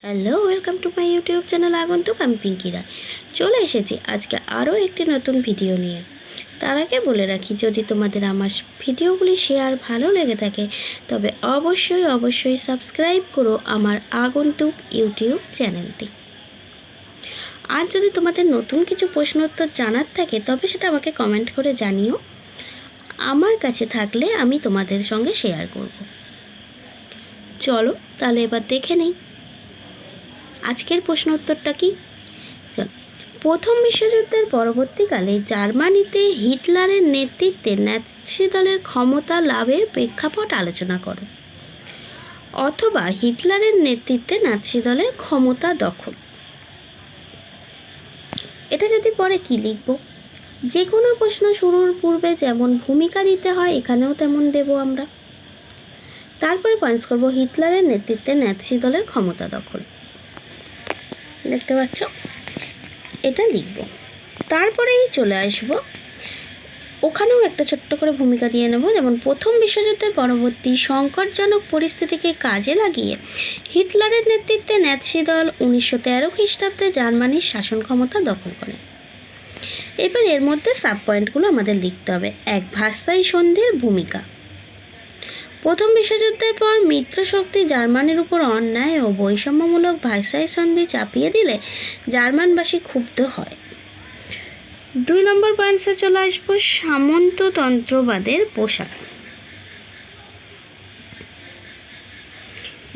Hello, welcome to my YouTube channel আগন্তুক। আমি পিঙ্কি রায় চলে এসেছি আজকে আরও একটি নতুন ভিডিও নিয়ে। তার আগে বলে রাখি, যদি তোমাদের আমার ভিডিওগুলি শেয়ার ভালো লেগে থাকে তবে অবশ্যই সাবস্ক্রাইব করো আমার আগন্তুক ইউটিউব চ্যানেলটি। আর যদি তোমাদের নতুন কিছু প্রশ্ন উত্তর জানার থাকে তবে সেটা আমাকে কমেন্ট করে জানিও। আমার কাছে থাকলে আমি তোমাদের সঙ্গে শেয়ার করব। চলো তাহলে এবার দেখে নেই আজকের প্রশ্ন উত্তরটা কি। প্রথম বিশ্বযুদ্ধের পরবর্তীকালে জার্মানিতে হিটলারের নেতৃত্বে ন্যাৎসি দলের ক্ষমতা লাভের প্রেক্ষাপট আলোচনা করো, অথবা হিটলারের নেতৃত্বে নাৎসি দলের ক্ষমতা দখল। এটা যদি পরে কি লিখব, যে কোনো প্রশ্ন শুরুর পূর্বে যেমন ভূমিকা দিতে হয় এখানেও তেমন দেব আমরা। তারপরে পয়েন্টস করব হিটলারের নেতৃত্বে নাৎসি দলের ক্ষমতা দখল। দেখতে পাচ্ছ, এটা লিখব। তারপরেই চলে আসব, ওখানেও একটা ছোট্ট করে ভূমিকা দিয়ে নেব। যেমন প্রথম বিশ্বযুদ্ধের পরবর্তী সংকটজনক পরিস্থিতিকে কাজে লাগিয়ে হিটলারের নেতৃত্বে ন্যাৎসি দল 1913 খ্রিস্টাব্দে জার্মানির শাসন ক্ষমতা দখল করে। এবার এর মধ্যে সাব পয়েন্টগুলো আমাদের লিখতে হবে। এক, ভার্সাই সন্ধির ভূমিকা। প্রথম বিশ্বযুদ্ধের পর মিত্রশক্তি জার্মানির উপর অন্যায় ও বৈষম্যমূলক ভার্সাই সন্ধি চাপিয়ে দিলে জার্মানবাসী ক্ষুব্ধ হয়। 2 নম্বর পয়েন্টসে চলে আসবো, সামন্ততন্ত্রবাদের প্রসার।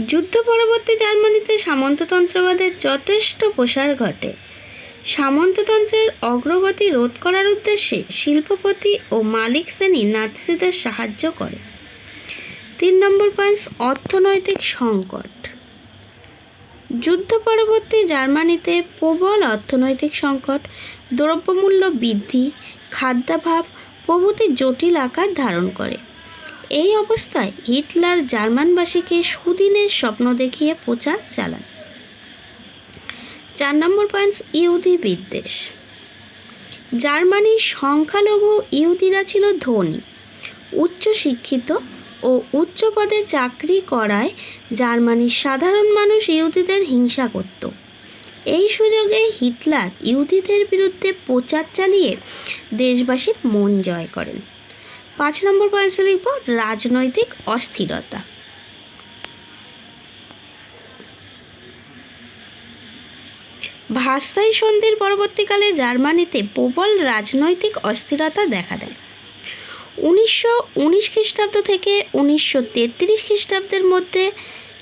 যুদ্ধ পরবর্তী জার্মানিতে সামন্ততন্ত্রবাদের যথেষ্ট প্রসার ঘটে। সামন্ততন্ত্রের অগ্রগতি রোধ করার উদ্দেশ্যে শিল্পপতি ও মালিক শ্রেণী নাৎসিদের সাহায্য করে। 3 নম্বর পয়েন্টস, অর্থনৈতিক সংকট। যুদ্ধ পরবর্তী জার্মানিতে প্রবল অর্থনৈতিক সংকট, দ্রব্যমূল্য বৃদ্ধি, খাদ্যাভাব প্রভৃতি জটিল আকার ধারণ করে। এই অবস্থায় হিটলার জার্মানবাসীকে সুদিনের স্বপ্ন দেখিয়ে প্রচার চালান। 4 নম্বর পয়েন্টস, ইহুদি বিদ্বেষ। জার্মানির সংখ্যালঘু ইহুদিরা ছিল ধনী, উচ্চশিক্ষিত ও উচ্চ পদে চাকরি করায় জার্মানির সাধারণ মানুষ ইহুদিদের হিংসা করত। এই সুযোগে হিটলার ইহুদিদের বিরুদ্ধে প্রচার চালিয়ে দেশবাসীর মন জয় করেন। 5 নম্বর পয়েন্টে লিখব, রাজনৈতিক অস্থিরতা। ভার্সাই সন্ধির পরবর্তীকালে জার্মানিতে প্রবল রাজনৈতিক অস্থিরতা দেখা দেয়। 1919 খ্রিস্টাব্দ থেকে 1933 খ্রিস্টাব্দের মধ্যে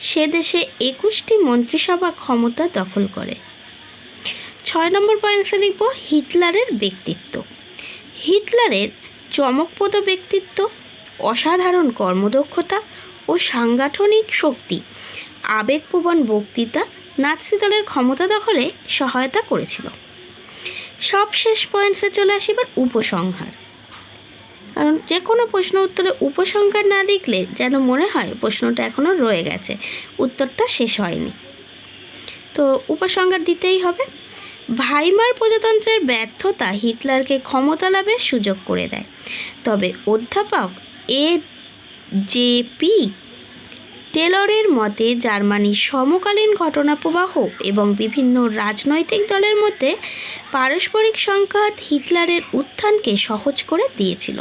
সে দেশে 21টি মন্ত্রিসভা ক্ষমতা দখল করে। 6 নম্বর পয়েন্টে লিখব, হিটলারের ব্যক্তিত্ব। হিটলারের চমকপ্রদ ব্যক্তিত্ব, অসাধারণ কর্মদক্ষতা ও সাংগঠনিক শক্তি, আবেগপ্রবণ বক্তৃতা নাৎসি দলের ক্ষমতা দখলে সহায়তা করেছিল। সবশেষ পয়েন্টসে চলে আসি এবার উপসংহার। কারণ যে কোনো প্রশ্ন উত্তরে উপসংহার না লিখলে যেন মনে হয় প্রশ্নটা এখনও রয়ে গেছে, উত্তরটা শেষ হয়নি। তো উপসংহার দিতেই হবে। ভাইমার প্রজাতন্ত্রের ব্যর্থতা হিটলারকে ক্ষমতা লাভের সুযোগ করে দেয়। তবে অধ্যাপক A.J.P. টেলরের মতে জার্মানির সমকালীন ঘটনা প্রবাহ এবং বিভিন্ন রাজনৈতিক দলের মধ্যে পারস্পরিক সংঘাত হিটলারের উত্থানকে সহজ করে দিয়েছিল।